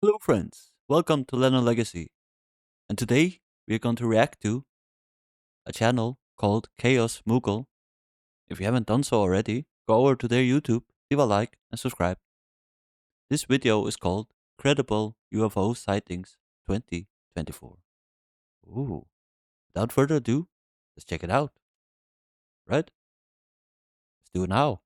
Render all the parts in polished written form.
Hello friends, welcome to Lennon Legacy. And today we're going to react to a channel called Chaos Moogle. If you haven't done so already, go over to their YouTube, leave a like and subscribe. This video is called Credible UFO Sightings 2024. Ooh, without further ado, let's check it out. Right? Let's do it now.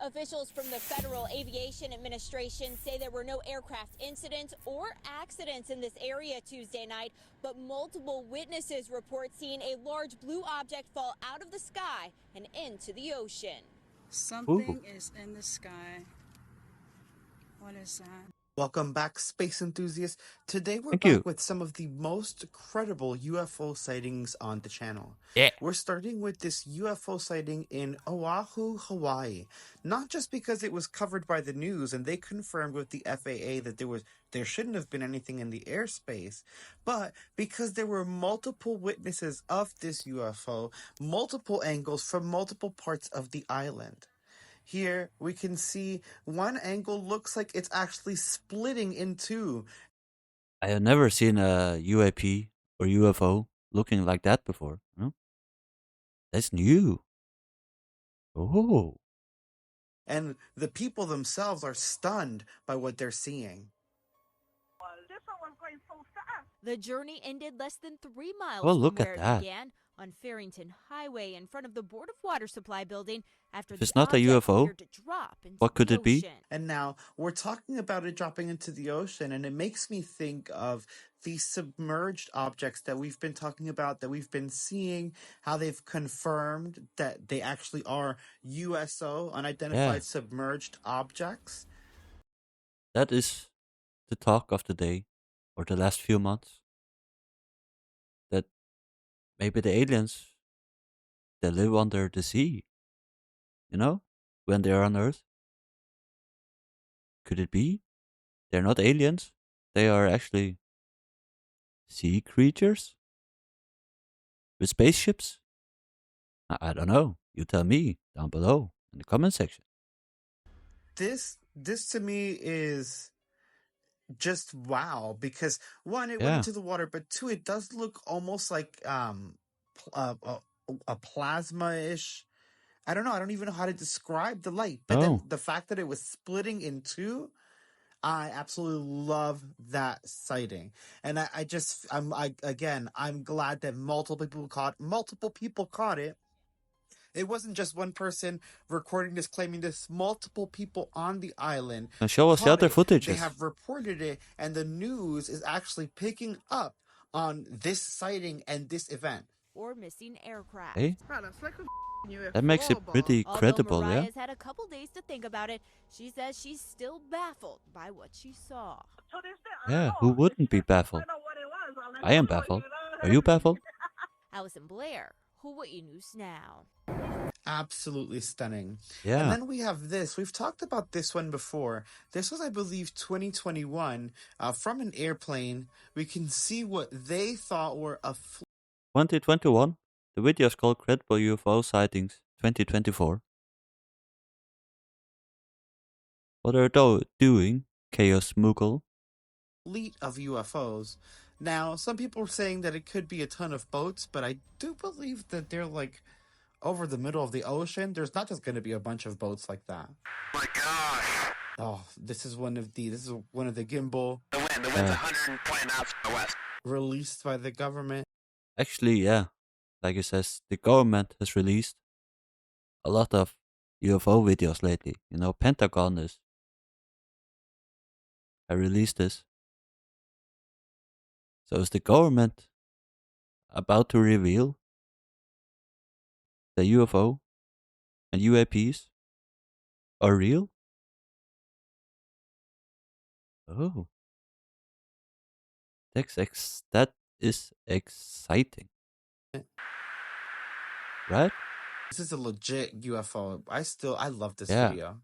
Officials from the Federal Aviation Administration say there were no aircraft incidents or accidents in this area Tuesday night, but multiple witnesses report seeing a large blue object fall out of the sky and into the ocean. Ooh, Something is in the sky. What is that? Welcome back, space enthusiasts. Today we're thank you. back with some of the most credible UFO sightings on the channel. Yeah. We're starting with this UFO sighting in Oahu, Hawaii. Not just because it was covered by the news and they confirmed with the FAA that there shouldn't have been anything in the airspace, but because there were multiple witnesses of this UFO, multiple angles from multiple parts of the island. Here we can see one angle looks like it's actually splitting in two. I have never seen a UAP or UFO looking like that before. That's new. Oh. And the people themselves are stunned by what they're seeing. The journey ended less than 3 miles Well, from look where at it that. began on Farrington Highway in front of the Board of Water Supply building after If the it's not a object UFO, appeared to drop into what could the it be? ocean. And now we're talking about it dropping into the ocean, and it makes me think of these submerged objects that we've been talking about, that we've been seeing, how they've confirmed that they actually are USO, Yeah, unidentified submerged objects. that is the talk of the day or the last few months. That maybe the aliens they live under the sea, you know, when they are on Earth. Could it be? They're not aliens. They are actually sea creatures with spaceships. I don't know. You tell me down below in the comment section. This to me is just wow, because one, it went Yeah. into the water, but two, it does look almost like a plasma-ish. I don't know, I don't even know how to describe the light, but then Oh, the fact that it was splitting in two, I absolutely love that sighting. And I'm glad that multiple people caught it. It wasn't just one person recording this, claiming this. Multiple people on the island and show us the caught other it. They footages. have reported it, and the news is actually picking up on this sighting and this event. Or missing aircraft. Hey, that makes UFO, it pretty Although credible, yeah. Mariah's had a couple days to think about it, she says she's still baffled by what she saw. Yeah, who wouldn't be baffled? I am baffled. Are you baffled? Allison Blair, Hawaii News Now. Absolutely stunning. And Yeah. then we have this. We've talked about this one before. This was, I believe, 2021. From an airplane, we can see what they thought were a 2021. The video is called Credible UFO Sightings 2024. What are they doing? Chaos Moogle. fleet of UFOs. Now, some people are saying that it could be a ton of boats, but I do believe that they're like over the middle of the ocean. There's not just going to be a bunch of boats like that. My gosh. Oh, this is one of the gimbal The wind's 120 knots from the west. released by the government. Actually, yeah. Like it says, the government has released a lot of UFO videos lately. You know, Pentagon is. I released this. So is the government about to reveal the UFO and UAPs are real? Oh, that is exciting, right? This is a legit UFO. I love this Yeah, video.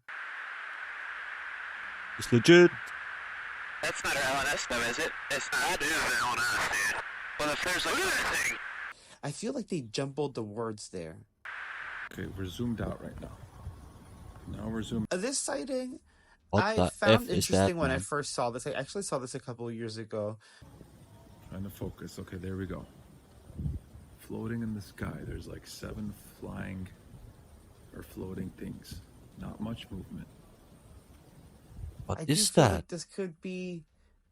it's legit. That's not our LNS though, is it? It's not. That is an LNS, dude. Well, if there's like look at that thing. I feel like they jumbled the words there. Okay, we're zoomed out right now. Now we're zoomed. This sighting, What I the found F is that, interesting when I man? first saw this. I actually saw this a couple of years ago. Trying to focus. Okay, there we go. Floating in the sky. There's like 7 flying or floating things. Not much movement. What I do is feel that? like this could be,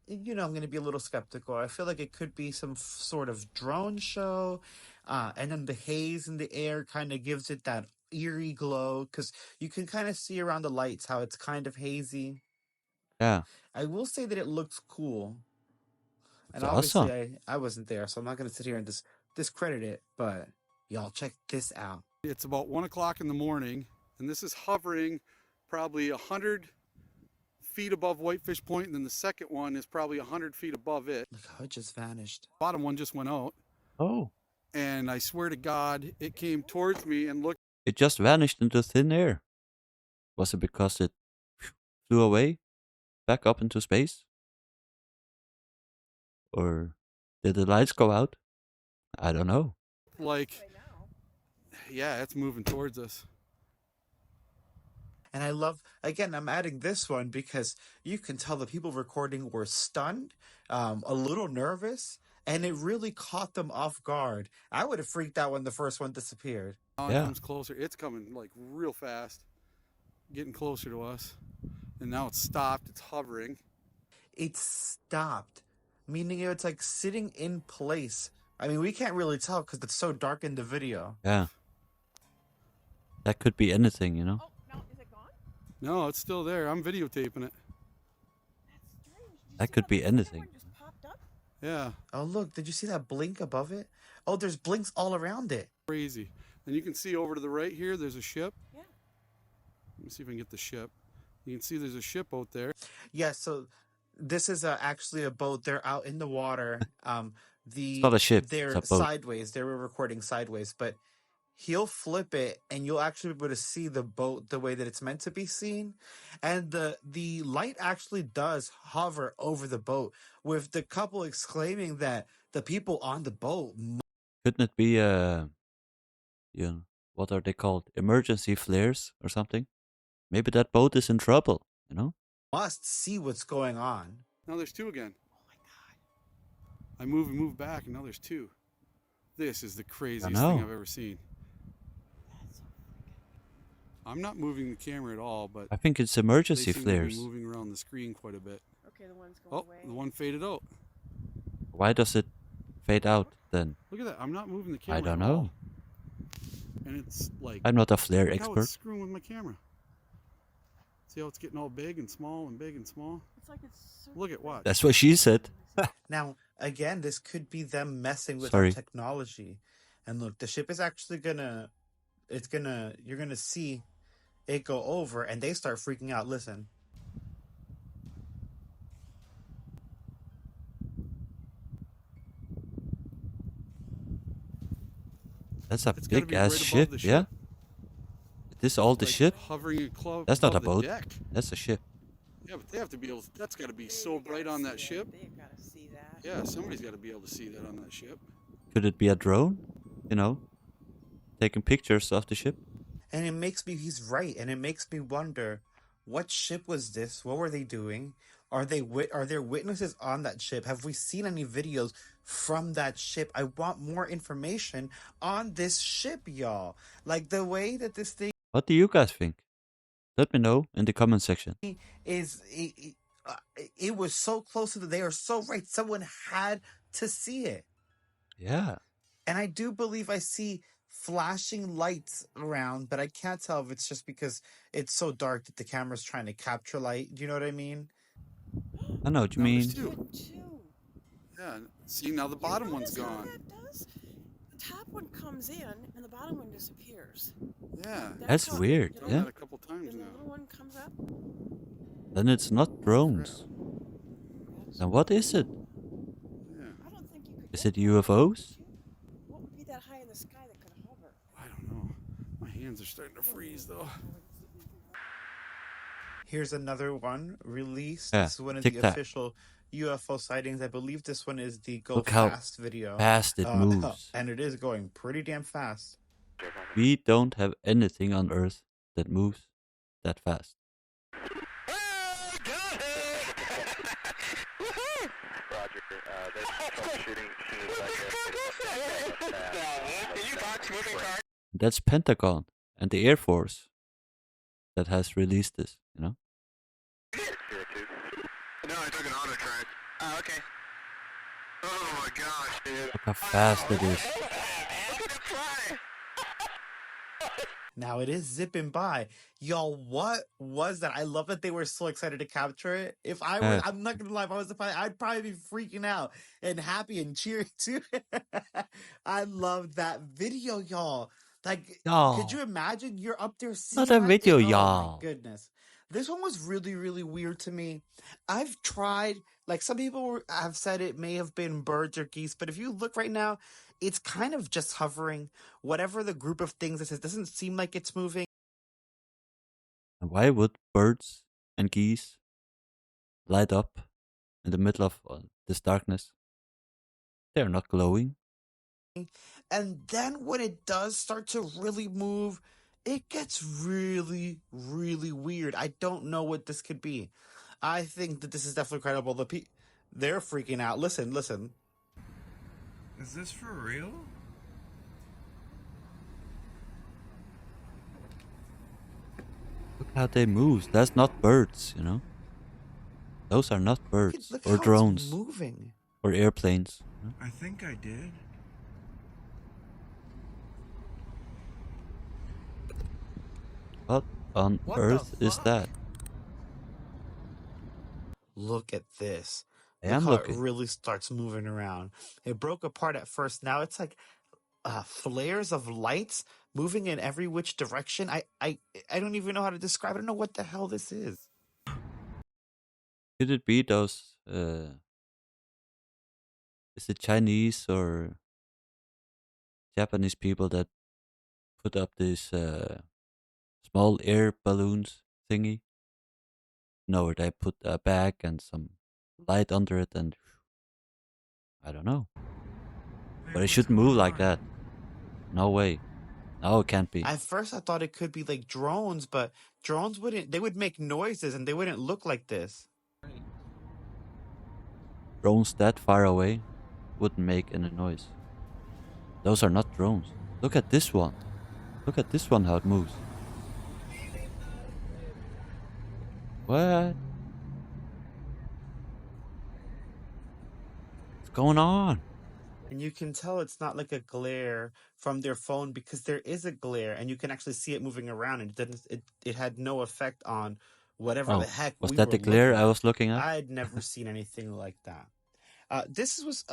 I'm going to be a little skeptical. I feel like it could be some sort of drone show. And then the haze in the air kind of gives it that eerie glow because you can kind of see around the lights how it's kind of hazy. Yeah, I will say that it looks cool. it's And obviously, awesome. I wasn't there, so I'm not going to sit here and discredit it. But y'all check this out. It's about 1 o'clock in the morning, and this is hovering probably 100 feet above Whitefish Point, and then the second one is probably 100 feet above it. Look how it just vanished. Bottom one just went out, Oh, and I swear to God, it came towards me and looked it just vanished into thin air. Was it because it flew away, back up into space? Or did the lights go out? I don't know. like, yeah, it's moving towards us. And I love, again, I'm adding this one because you can tell the people recording were stunned, a little nervous, and it really caught them off guard. I would have freaked out when the first one disappeared. Now it Yeah. comes closer. It's coming like real fast, getting closer to us. And now it's stopped. It's hovering. It stopped, meaning it's like sitting in place. I mean, we can't really tell because it's so dark in the video. Yeah. That could be anything, you know? Oh, no, is it gone? No, it's still there. I'm videotaping it. That's strange. That could be anything. Just popped up. Yeah, Oh, look, did you see that blink above it? Oh, there's blinks all around it. crazy. And you can see over to the right here, there's a ship. Yeah. Let me see if I can get the ship. You can see there's a ship out there. Yeah, so this is actually a boat. They're out in the water. It's not a ship, it's They're a boat. sideways. They were recording sideways, but he'll flip it, and you'll actually be able to see the boat the way that it's meant to be seen. And the light actually does hover over the boat, with the couple exclaiming that the people on the boat Couldn't it be, what are they called? Emergency flares or something? Maybe that boat is in trouble, you know? must see what's going on. Now there's two again. Oh my God. I move and move back, and now there's two. This is the craziest thing I've ever seen. I'm not moving the camera at all, but I think it's they emergency seem flares. to be moving around the screen quite a bit. Okay, the one's going Oh, away. the one faded out. Why does it fade out then? Look at that. I'm not moving the camera I don't at all. know. And it's like, I'm not a flare look how expert. it's screwing with my camera. See how it's getting all big and small and big and small? It's like it's so Look at what? That's what she said. Now, again, this could be them messing with Sorry. our technology. And look, the ship is actually you're gonna see it go over, and they start freaking out. Listen. That's a It's gotta big be ass right above ship, the yeah? ship. This all the Like ship? hovering That's not a above the boat. deck. That's a ship. Yeah, but they have to be able. That's got to be so bright on that ship. They've got to see that. Yeah, somebody's got to be able to see that on that ship. Could it be a drone? You know? Taking pictures of the ship? And it makes me, he's right, and it makes me wonder, what ship was this? What were they doing? Are there witnesses on that ship? Have we seen any videos from that ship? I want more information on this ship, y'all. Like the way that this thing What do you guys think? Let me know in the comment section. is, it was so close to they are so right. Someone had to see it. Yeah. And I do believe I see flashing lights around, but I can't tell if it's just because it's so dark that the camera's trying to capture light. Do you know what I mean? I know what you Now mean. there's two. Two. Yeah. See, now the bottom one's Notice how gone. that does? The top one comes in and the bottom one disappears. Yeah. That's how- weird, Done yeah? that a couple times Then the now. little one comes up. Then it's not drones. Then what is it? Yeah. I don't think you could. Is get it that. UFOs? What would be that high in the sky that could hover? I don't know. My hands are starting to freeze though. Here's another one released. Yeah, This is one of tic the tac. official UFO sightings. I believe this one is the Go Look how Fast video. fast it moves. And it is going pretty damn fast. We don't have anything on Earth that moves that fast. That's Pentagon and the Air Force that has released this, you know? No, I took an auto track. Oh, okay. Oh my gosh, dude. Look how fast it is. Look at it fly! Now it is zipping by. Y'all, what was that? I love that they were so excited to capture it. If I were, I'm not gonna lie, if I was the pilot, I'd probably be freaking out and happy and cheering too. I love that video, y'all. Like, could you Y'all. imagine you're up there Not seeing a that? video, Oh my y'all. goodness. This one was really, really weird to me. I've tried, like some people have said it may have been birds or geese, but if you look right now, it's kind of just hovering. Whatever the group of things this is, doesn't seem like it's moving. And why would birds and geese light up in the middle of this darkness? They're not glowing. And then when it does start to really move, it gets really, really weird. I don't know what this could be. I think that this is definitely credible. They're freaking out. Listen, listen. Is this for real? Look how they move. That's not birds, you know? Those are not birds Look or how drones it's moving. or airplanes. You know? I think I did. What on What the earth is fuck? that? Look at this. I Look am how it looking. really starts moving around. It broke apart at first. Now it's like flares of lights moving in every which direction. I don't even know how to describe it. I don't know what the hell this is. Could it be those? Is it Chinese or Japanese people that put up these small air balloons thingy? No, where they put a bag and some light under it, and I don't know. But it shouldn't move like that. No way. No, it can't be. At first, I thought it could be like drones, but drones wouldn't. They would make noises and they wouldn't look like this. Drones that far away wouldn't make any noise. Those are not drones. Look at this one. Look at this one, how it moves. What? What's going on? And you can tell it's not like a glare from their phone because there is a glare, and you can actually see it moving around, and it didn't. It had no effect on whatever the Oh, heck was we that were the glare looking I at. was looking at? I had never seen anything like that. This was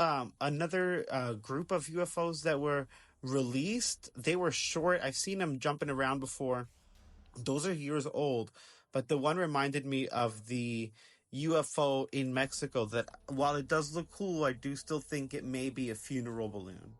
another group of UFOs that were released. They were short. I've seen them jumping around before. Those are years old, but the one reminded me of the UFO in Mexico that while it does look cool, I do still think it may be a funeral balloon.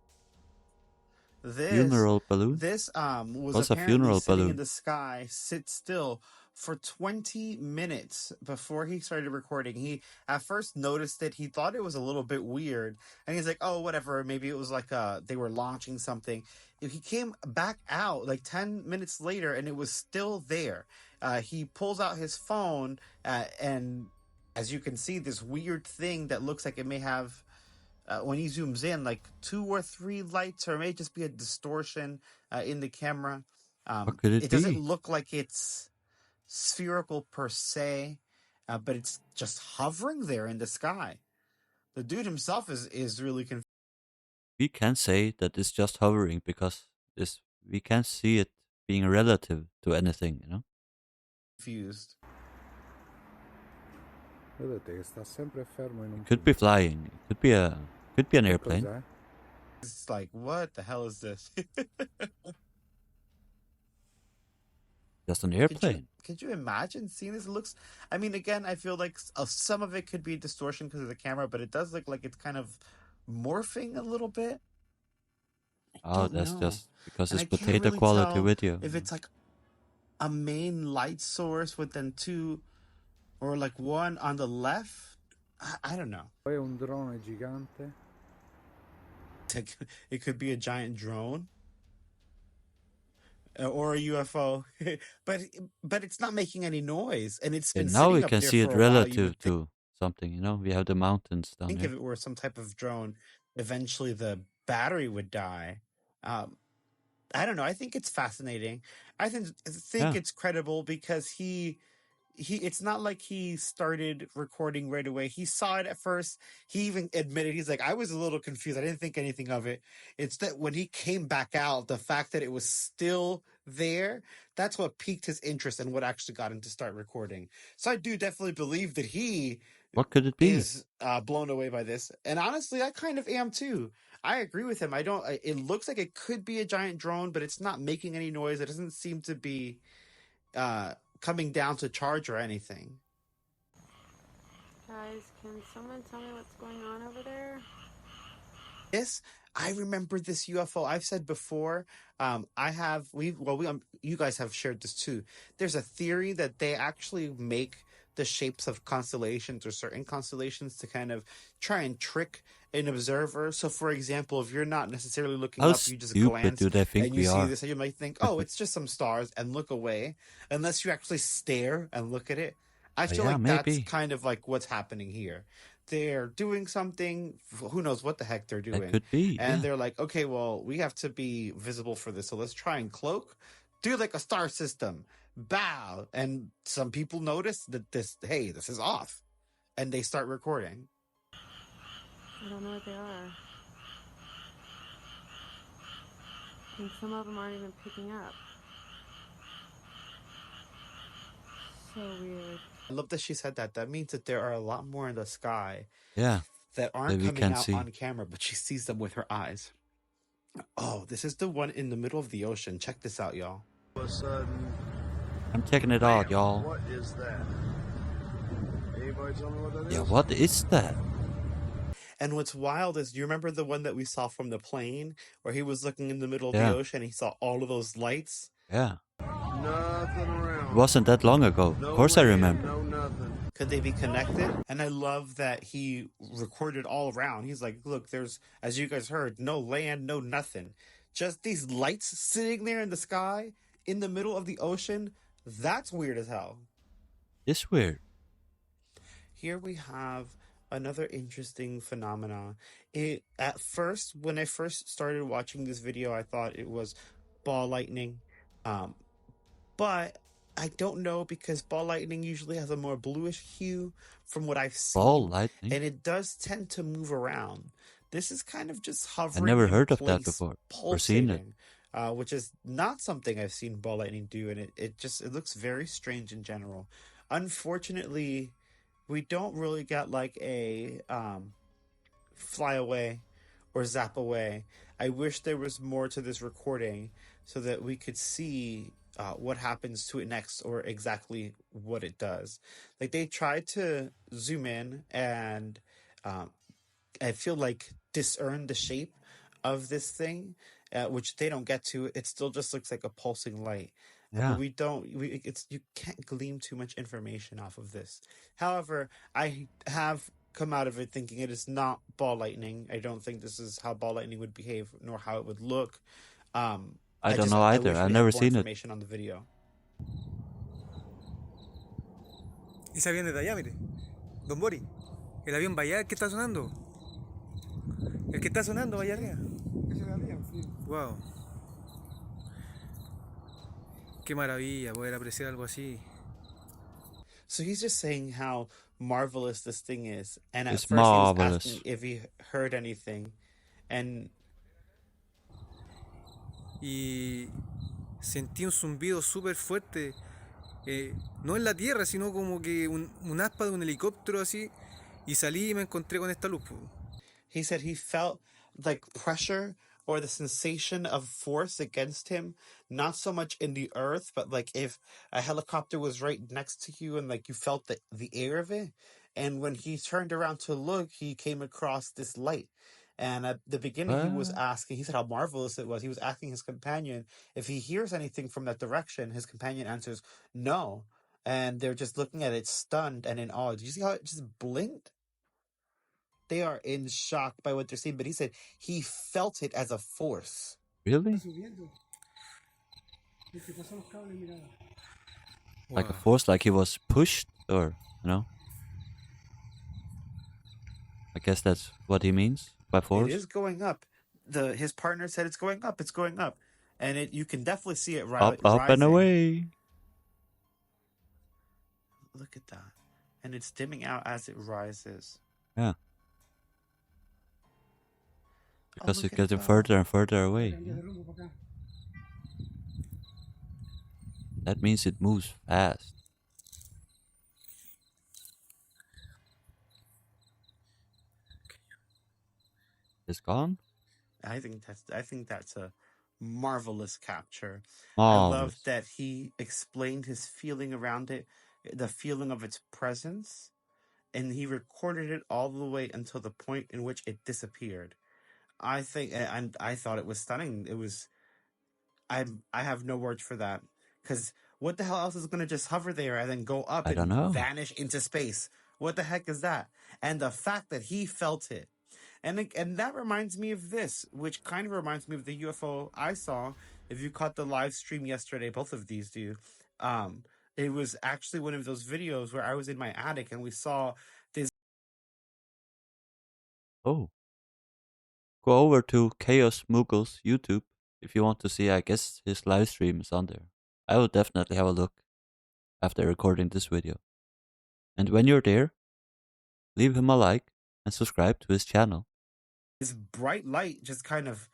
This Funeral balloon? this was What's a apparently funeral sitting in balloon? the sky, sit still for 20 minutes before he started recording. He at first noticed it. He thought it was a little bit weird, and he's like, "Oh, whatever. Maybe it was like they were launching something." He came back out like 10 minutes later, and it was still there. He pulls out his phone, and as you can see, this weird thing that looks like it may have when he zooms in, like 2 or 3 lights, or it may just be a distortion in the camera. What could it It doesn't be? look like it's spherical per se, but it's just hovering there in the sky. The dude himself is really We can say that it's just hovering because we can't see it being relative to anything, you know? confused. Vedete che sta sempre fermo in un It could be flying. It could be an airplane. Cos'è? It's like, what the hell is this? Just an Could you airplane. could you imagine seeing this? It looks. I mean, again, I feel like some of it could be distortion because of the camera, but it does look like it's kind of morphing a little bit. Oh, Don't that's know. just because And it's I can't potato really quality tell video. if it's like a main light source with then two or like one on the left. I don't know. Poi è un drone gigante. It could be a giant drone or a UFO, but it's not making any noise, and it's been And now we sitting up can there see for it a while. You relative would think to something. You know, we have the mountains I down think if here. it were some type of drone, eventually the battery would die. Um, I don't know. I think it's fascinating. I think Yeah. it's credible because he it's not like he started recording right away. He saw it at first. He even admitted, he's like, I was a little confused. I didn't think anything of it. It's that when he came back out, the fact that it was still there, that's what piqued his interest and what actually got him to start recording. So I do definitely believe that he What could it be? is blown away by this. And honestly, I kind of am too. I agree with him. It looks like it could be a giant drone, but it's not making any noise. It doesn't seem to be coming down to charge or anything. Guys, can someone tell me what's going on over there? This, I remember this UFO. I've said before, you guys have shared this too. There's a theory that they actually make the shapes of constellations or certain constellations to kind of try and trick an observer. So, for example, if you're not necessarily looking How up, you just stupid glance do they think and you we see are? this, and you might think, "Oh, it's just some stars," and look away, unless you actually stare and look at it. I feel Yeah, like that's maybe. kind of like what's happening here. They're doing something, who knows what the heck they're That doing, could be. and Yeah. they're like, okay, well, we have to be visible for this, so let's try and cloak, do like a star system, bow, and some people notice that this is off, and they start recording. I don't know what they are. And some of them aren't even picking up. So weird. I love that she said that. That means that there are a lot more in the sky Yeah. that That aren't we coming can out see. on camera, but she sees them with her eyes. Oh, this is the one in the middle of the ocean. Check this out, y'all. All of a sudden, I'm checking it out, y'all. what is that? Anybody tell me what that is? Yeah, what is that? And what's wild is, do you remember the one that we saw from the plane where he was looking in the middle of the Yeah. ocean? He saw all of those lights. Yeah. Nothing around. It wasn't that long ago. No Of course I land, remember. No nothing. Could they be connected? And I love that he recorded all around. He's like, look, there's, as you guys heard, no land, no nothing. Just these lights sitting there in the sky in the middle of the ocean. That's weird as hell. It's weird. Here we have another interesting phenomena. At first, when I first started watching this video, I thought it was ball lightning. But I don't know, because ball lightning usually has a more bluish hue from what I've seen. Ball lightning? And it does tend to move around. This is kind of just hovering. I never in heard of that place, before or seen it. pulsating, which is not something I've seen ball lightning do, and it looks very strange in general. Unfortunately, we don't really get like a fly away or zap away. I wish there was more to this recording so that we could see what happens to it next, or exactly what it does. Like, they tried to zoom in and I feel like discern the shape of this thing, which they don't get to. It still just looks like a pulsing light. Yeah. But you can't glean too much information off of this. However, I have come out of it thinking it is not ball lightning. I don't think this is how ball lightning would behave, nor how it would look. I don't know either. wish I've we never had more seen it. information on the video. Ese avión desde allá, mire. Don Bori. El avión va allá, el que está sonando. El que está sonando va allá arriba. Ese de arriba, sí. Wow. Qué maravilla poder apreciar algo así. So he's just saying how marvelous this thing is, and at It's first he was marvelous. asking if he heard anything, and Y sentí un zumbido súper fuerte. No en la tierra, sino como que un aspa de un helicóptero así. Y salí y me encontré con esta luz. he said he felt like pressure or the sensation of force against him, not so much in the earth, but like if a helicopter was right next to you and like you felt the air of it. And when he turned around to look, he came across this light. And at the beginning, he was What? asking, he said how marvelous it was. He was asking his companion if he hears anything from that direction. His companion answers, no. And they're just looking at it, stunned and in awe. Did you see how it just blinked? They are in shock by what they're seeing, but he said he felt it as a force. Really? Like a force, like he was pushed, or, you know? I guess that's what he means by It force. is going up. His partner said it's going up. It's going up, and you can definitely see it Up and rising. away. Look at that, and it's dimming out as it rises. Yeah. Oh, Because look it's at getting that. further and further away. Yeah. That means it moves fast. It's gone? I think that's a marvelous capture. I love Marvelous. that he explained his feeling around it, the feeling of its presence, and he recorded it all the way until the point in which it disappeared. I think, and I thought it was stunning. It was. I have no words for that, because what the hell else is going to just hover there and then go up I don't and know. vanish into space? What the heck is that? And the fact that he felt it. And that reminds me of this, which kind of reminds me of the UFO I saw. If you caught the live stream yesterday, both of these do. Um, it was actually one of those videos where I was in my attic and we saw this. Oh. Go over to Chaos Moogle's YouTube if you want to see. I guess his live stream is on there. I will definitely have a look after recording this video. And when you're there, leave him a like and subscribe to his channel. This bright light just kind of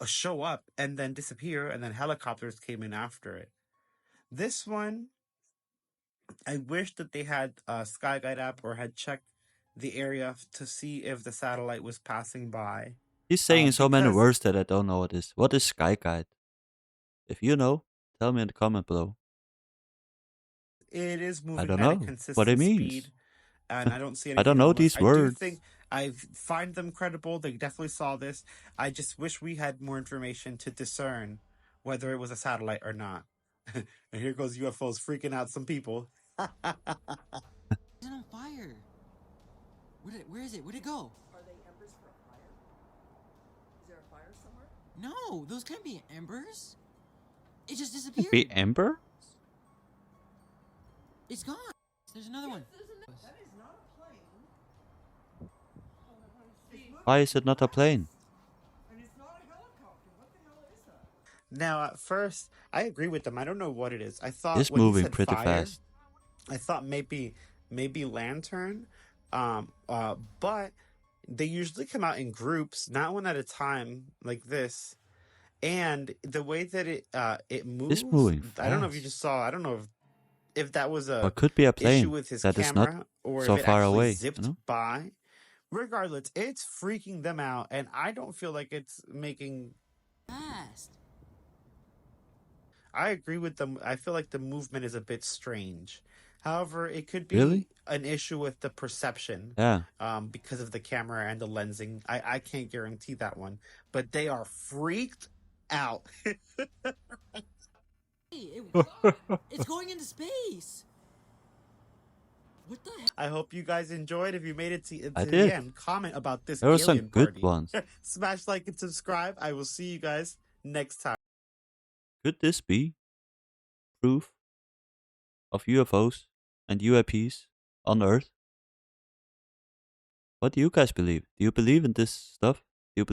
show up and then disappear, and then helicopters came in after it. This one, I wish that they had a Skyguide app or had checked the area to see if the satellite was passing by. He's saying so many Because words that I don't know what is. What is Sky Guide? If you know, tell me in the comment below. it is I moving don't at a know what it consistent means. speed, and I don't see I don't anything know anomalous. these I do words. think I find them credible. They definitely saw this. I just wish we had more information to discern whether it was a satellite or not. And here goes UFOs freaking out some people. It's on fire. Where is it? Where'd it go? Are they embers for a fire? Is there a fire somewhere? No, those can't be embers. It just Could disappeared. be Ember? It's gone. There's another one. That is not a plane. Why is it not a plane? And it's not a helicopter. What the hell is that? Now, at first, I agree with them. I don't know what it is. I thought It's when he moving said pretty fire, fast. I thought maybe lantern, but they usually come out in groups, not one at a time like this. And the way that it moves, It's moving I don't know if you fast. just saw. I don't know if that was Or a it could be a issue plane with his that is not camera or so if it far actually away. zipped You know? by. Regardless, it's freaking them out, and I don't feel like it's making. Fast. I agree with them. I feel like the movement is a bit strange. However, it could be Really? an issue with the perception, Yeah. because of the camera and the lensing. I can't guarantee that one, but they are freaked out. Hey, it's going into space. What the heck? I hope you guys enjoyed. If you made it to I the did. end, comment about this There were some alien good party. ones. Smash like and subscribe. I will see you guys next time. Could this be proof of UFOs and UAPs on Earth? What do you guys believe? Do you believe in this stuff? Do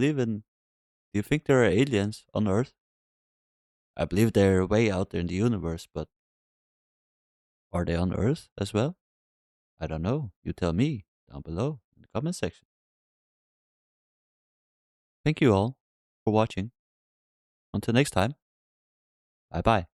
you think there are aliens on Earth? I believe they're way out there in the universe, but are they on Earth as well? I don't know. You tell me down below in the comment section. Thank you all for watching. Until next time, bye bye.